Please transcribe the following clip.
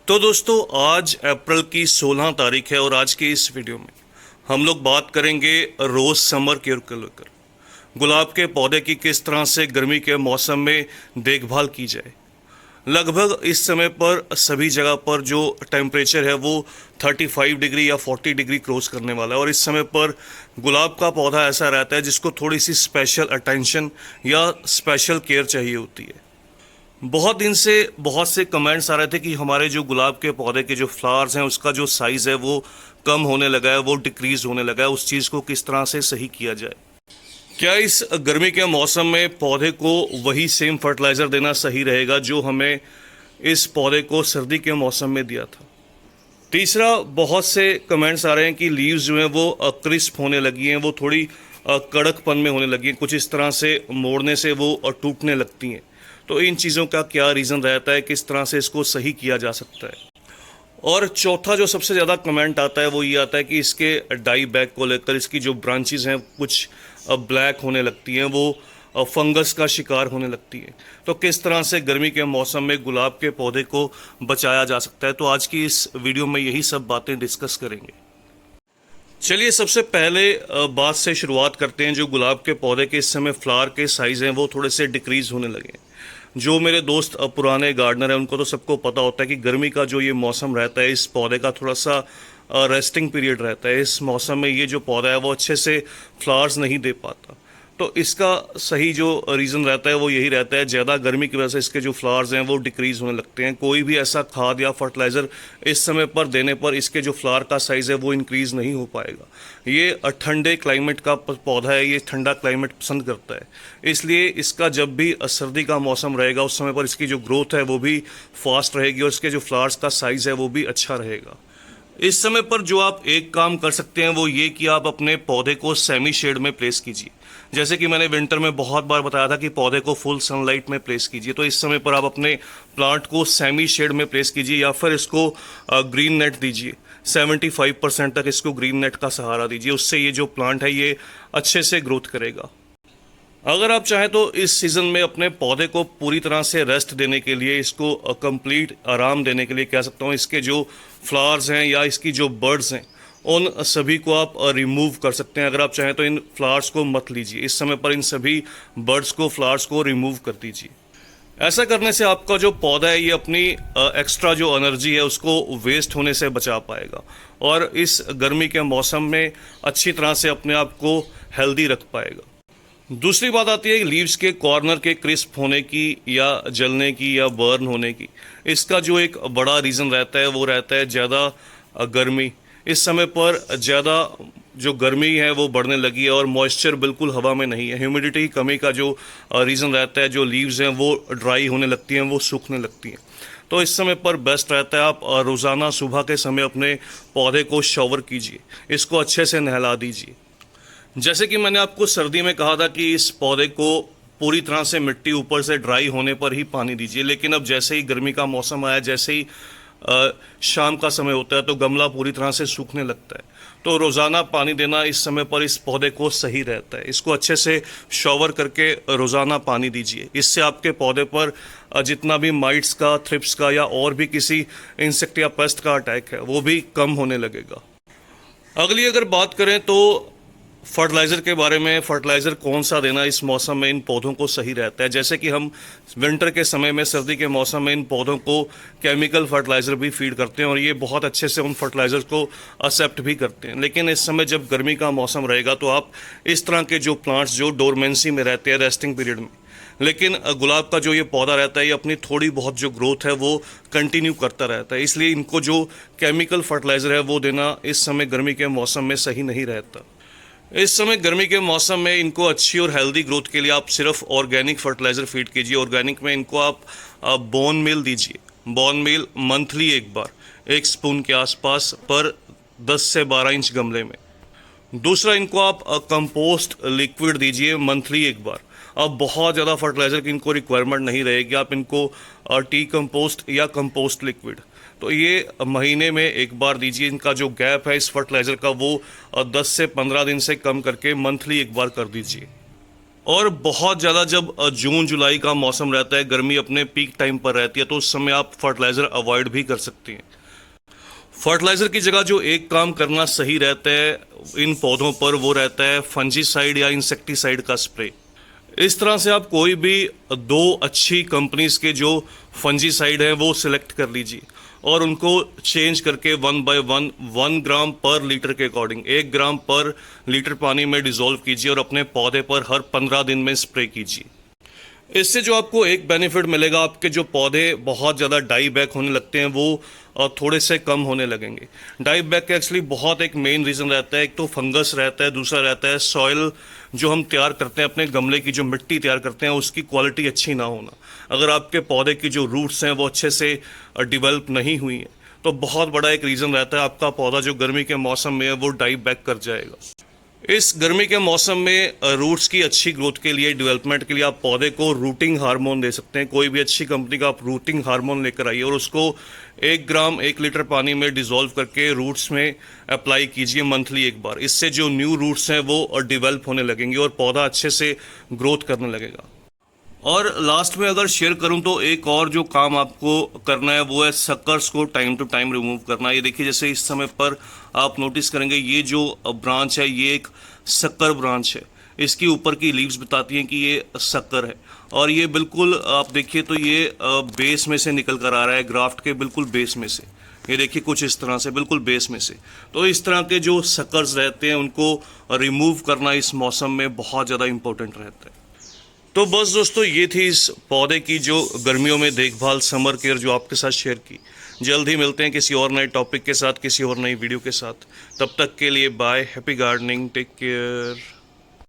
तो दोस्तों आज अप्रैल की 16 तारीख है और आज की इस वीडियो में हम लोग बात करेंगे रोज़ समर केयर को लेकर। गुलाब के पौधे की किस तरह से गर्मी के मौसम में देखभाल की जाए। लगभग इस समय पर सभी जगह पर जो टेम्परेचर है वो 35 डिग्री या 40 डिग्री क्रॉस करने वाला है और इस समय पर गुलाब का पौधा ऐसा रहता है जिसको थोड़ी सी स्पेशल अटेंशन या स्पेशल केयर चाहिए होती है। बहुत दिन से बहुत से कमेंट्स आ रहे थे कि हमारे जो गुलाब के पौधे के जो फ्लावर्स हैं उसका जो साइज़ है वो कम होने लगा है, वो डिक्रीज होने लगा है। उस चीज़ को किस तरह से सही किया जाए। क्या इस गर्मी के मौसम में पौधे को वही सेम फर्टिलाइज़र देना सही रहेगा जो हमें इस पौधे को सर्दी के मौसम में दिया था। तीसरा, बहुत से कमेंट्स आ रहे हैं कि लीव्स जो हैं वो क्रिस्प होने लगी हैं, वो थोड़ी कड़कपन में होने लगी हैं, कुछ इस तरह से मोड़ने से वो टूटने लगती हैं। तो इन चीज़ों का क्या रीज़न रहता है, किस तरह से इसको सही किया जा सकता है। और चौथा जो सबसे ज़्यादा कमेंट आता है वो ये आता है कि इसके डाई बैक को लेकर इसकी जो ब्रांचेस हैं कुछ ब्लैक होने लगती हैं, वो फंगस का शिकार होने लगती है। तो किस तरह से गर्मी के मौसम में गुलाब के पौधे को बचाया जा सकता है, तो आज की इस वीडियो में यही सब बातें डिस्कस करेंगे। चलिए सबसे पहले बात से शुरुआत करते हैं। जो गुलाब के पौधे के इस समय फ्लावर के साइज़ हैं वो थोड़े से डिक्रीज़ होने लगे हैं। जो मेरे दोस्त पुराने गार्डनर हैं उनको तो सबको पता होता है कि गर्मी का जो ये मौसम रहता है इस पौधे का थोड़ा सा रेस्टिंग पीरियड रहता है। इस मौसम में ये जो पौधा है वो अच्छे से फ्लावर्स नहीं दे पाता। तो इसका सही जो रीज़न रहता है वो यही रहता है, ज़्यादा गर्मी की वजह से इसके जो फ्लावर्स हैं वो डिक्रीज़ होने लगते हैं। कोई भी ऐसा खाद या फर्टिलाइज़र इस समय पर देने पर इसके जो फ्लावर का साइज़ है वो इंक्रीज़ नहीं हो पाएगा। ये ठंडे क्लाइमेट का पौधा है, ये ठंडा क्लाइमेट पसंद करता है, इसलिए इसका जब भी सर्दी का मौसम रहेगा उस समय पर इसकी जो ग्रोथ है वो भी फास्ट रहेगी और इसके जो फ्लावर्स का साइज़ है वो भी अच्छा रहेगा। इस समय पर जो आप एक काम कर सकते हैं वो ये कि आप अपने पौधे को सेमी शेड में प्लेस कीजिए। जैसे कि मैंने विंटर में बहुत बार बताया था कि पौधे को फुल सनलाइट में प्लेस कीजिए, तो इस समय पर आप अपने प्लांट को सेमी शेड में प्लेस कीजिए या फिर इसको ग्रीन नेट दीजिए। 75% तक इसको ग्रीन नेट का सहारा दीजिए, उससे ये जो प्लांट है ये अच्छे से ग्रोथ करेगा। अगर आप चाहें तो इस सीज़न में अपने पौधे को पूरी तरह से रेस्ट देने के लिए, इसको कंप्लीट आराम देने के लिए कह सकता हूँ, इसके जो फ्लावर्स हैं या इसकी जो बर्ड्स हैं उन सभी को आप रिमूव कर सकते हैं। अगर आप चाहें तो इन फ्लावर्स को मत लीजिए, इस समय पर इन सभी बर्ड्स को, फ्लावर्स को रिमूव कर दीजिए। ऐसा करने से आपका जो पौधा है ये अपनी एक्स्ट्रा जो एनर्जी है उसको वेस्ट होने से बचा पाएगा और इस गर्मी के मौसम में अच्छी तरह से अपने आप को हेल्दी रख पाएगा। दूसरी बात आती है लीव्स के कॉर्नर के क्रिस्प होने की या जलने की या बर्न होने की। इसका जो एक बड़ा रीज़न रहता है वो रहता है ज़्यादा गर्मी। इस समय पर ज़्यादा जो गर्मी है वो बढ़ने लगी है और मॉइस्चर बिल्कुल हवा में नहीं है। ह्यूमिडिटी की कमी का जो रीज़न रहता है, जो लीव्स हैं वो ड्राई होने लगती हैं, वो सूखने लगती हैं। तो इस समय पर बेस्ट रहता है आप रोज़ाना सुबह के समय अपने पौधे को शॉवर कीजिए, इसको अच्छे से नहला दीजिए। जैसे कि मैंने आपको सर्दी में कहा था कि इस पौधे को पूरी तरह से मिट्टी ऊपर से ड्राई होने पर ही पानी दीजिए, लेकिन अब जैसे ही गर्मी का मौसम आया, जैसे ही शाम का समय होता है तो गमला पूरी तरह से सूखने लगता है। तो रोज़ाना पानी देना इस समय पर इस पौधे को सही रहता है। इसको अच्छे से शॉवर करके रोज़ाना पानी दीजिए, इससे आपके पौधे पर जितना भी माइट्स का, थ्रिप्स का या और भी किसी इंसेक्ट या पेस्ट का अटैक है वो भी कम होने लगेगा। अगली अगर बात करें तो फर्टिलाइज़र के बारे में, फर्टिलाइज़र कौन सा देना इस मौसम में इन पौधों को सही रहता है। जैसे कि हम विंटर के समय में, सर्दी के मौसम में इन पौधों को केमिकल फर्टिलाइज़र भी फीड करते हैं और ये बहुत अच्छे से उन फर्टिलाइज़र को एक्सेप्ट भी करते हैं। लेकिन इस समय जब गर्मी का मौसम रहेगा तो आप इस तरह के जो प्लांट्स जो डोरमेंसी में रहते हैं, रेस्टिंग पीरियड में, लेकिन गुलाब का जो ये पौधा रहता है ये अपनी थोड़ी बहुत जो ग्रोथ है वो कंटिन्यू करता रहता है, इसलिए इनको जो केमिकल फर्टिलाइज़र है वो देना इस समय गर्मी के मौसम में सही नहीं रहता। इस समय गर्मी के मौसम में इनको अच्छी और हेल्दी ग्रोथ के लिए आप सिर्फ ऑर्गेनिक फर्टिलाइज़र फीड कीजिए। ऑर्गेनिक में इनको आप बोन मील दीजिए। बोन मील मंथली एक बार 1 स्पून के आसपास पर 10 से 12 इंच गमले में। दूसरा, इनको आप कंपोस्ट लिक्विड दीजिए मंथली एक बार। अब बहुत ज़्यादा फर्टिलाइज़र की इनको रिक्वायरमेंट नहीं रहेगी, आप इनको टी कंपोस्ट या कंपोस्ट लिक्विड तो ये महीने में एक बार दीजिए। इनका जो गैप है इस फर्टिलाइज़र का वो 10 से 15 दिन से कम करके मंथली एक बार कर दीजिए। और बहुत ज़्यादा जब जून जुलाई का मौसम रहता है, गर्मी अपने पीक टाइम पर रहती है, तो उस समय आप फर्टिलाइज़र अवॉइड भी कर सकती हैं। फर्टिलाइज़र की जगह जो एक काम करना सही रहता है इन पौधों पर, वो रहता है फंजीसाइड या इंसेक्टिसाइड का स्प्रे। इस तरह से आप कोई भी दो अच्छी कंपनीज के जो फंजीसाइड हैं वो सिलेक्ट कर लीजिए और उनको चेंज करके 1 बाय 1 1 ग्राम पर लीटर के अकॉर्डिंग 1 ग्राम पर लीटर पानी में डिसॉल्व कीजिए और अपने पौधे पर हर 15 दिन में स्प्रे कीजिए। इससे जो आपको एक बेनिफिट मिलेगा, आपके जो पौधे बहुत ज़्यादा डाई बैक होने लगते हैं वो थोड़े से कम होने लगेंगे। डाई बैक का एक्चुअली बहुत एक मेन रीज़न रहता है, एक तो फंगस रहता है, दूसरा रहता है सॉइल जो हम तैयार करते हैं, अपने गमले की जो मिट्टी तैयार करते हैं उसकी क्वालिटी अच्छी ना होना। अगर आपके पौधे की जो रूट्स हैं वो अच्छे से डेवलप नहीं हुई हैं तो बहुत बड़ा एक रीज़न रहता है आपका पौधा जो गर्मी के मौसम में है वो डाई बैक कर जाएगा। इस गर्मी के मौसम में रूट्स की अच्छी ग्रोथ के लिए, डेवलपमेंट के लिए आप पौधे को रूटिंग हार्मोन दे सकते हैं। कोई भी अच्छी कंपनी का आप रूटिंग हार्मोन लेकर आइए और उसको 1 ग्राम 1 लीटर पानी में डिसॉल्व करके रूट्स में अप्लाई कीजिए मंथली एक बार। इससे जो न्यू रूट्स हैं वो डेवलप होने लगेंगे और पौधा अच्छे से ग्रोथ करने लगेगा। और लास्ट में अगर शेयर करूं तो एक और जो काम आपको करना है वो है सकर्स को टाइम टू टाइम रिमूव करना। ये देखिए जैसे इस समय पर आप नोटिस करेंगे ये जो ब्रांच है ये एक शक्कर ब्रांच है। इसकी ऊपर की लीव्स बताती हैं कि ये शक्कर है और ये बिल्कुल आप देखिए तो ये बेस में से निकल कर आ रहा है, ग्राफ्ट के बिल्कुल बेस में से। ये देखिए कुछ इस तरह से बिल्कुल बेस में से। तो इस तरह के जो शक्कर्स रहते हैं उनको रिमूव करना इस मौसम में बहुत ज़्यादा इम्पोर्टेंट रहता है। तो बस दोस्तों ये थी इस पौधे की जो गर्मियों में देखभाल, समर केयर जो आपके साथ शेयर की। जल्द ही मिलते हैं किसी और नए टॉपिक के साथ, किसी और नई वीडियो के साथ। तब तक के लिए bye, happy gardening, take care.